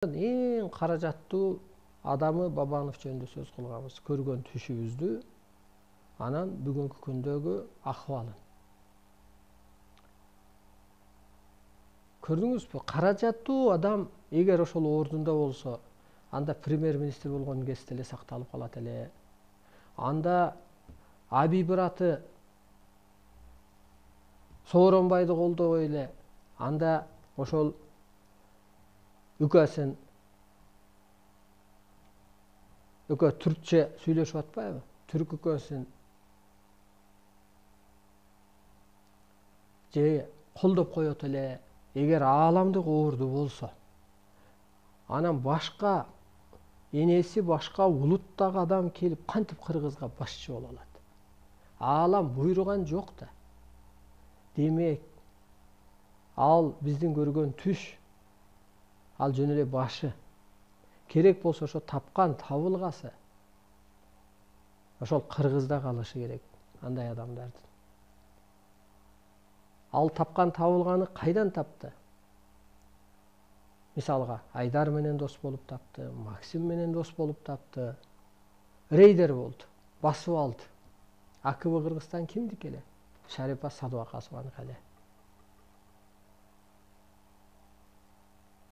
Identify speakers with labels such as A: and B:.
A: Эң каражаттуу адамы Бабанов жөнүндө сөз кылганбыз. Көргөн түшүбүздү, анан бүгүнкү күндөгү акыбалын. Көрдүңүзбү? Каражаттуу адам эгер ошол ордунда болсо, анда премьер-министр болгон кезде эле сакталып калат эле. Анда Абий аты Сооронбайды колдобой эле, анда ошол үкөсүн түркчө сүйлөшүп атпайбы? Түрк үкөсүн же колдоп коет эле. Эгер ааламдык орду болсо, анан башка энеси башка улуттагы адам келип кантип Кыргызга башчы боло алат? Аалам буйруган жок да. Демек, ал биздин көргөн түш, ал жөн эле башы. Керек болсо ошо тапкан табылгасы ошол Кыргызда калышы керек, андай адамдардын. Ал тапкан табылганы кайдан тапты? Мисалга, Айдар менен дос болуп тапты, Максим менен дос болуп тапты. Рейдер болду, басып алды. АКБ Кыргызстан кимдики эле? Шарипа Садыбакасованыкы эле.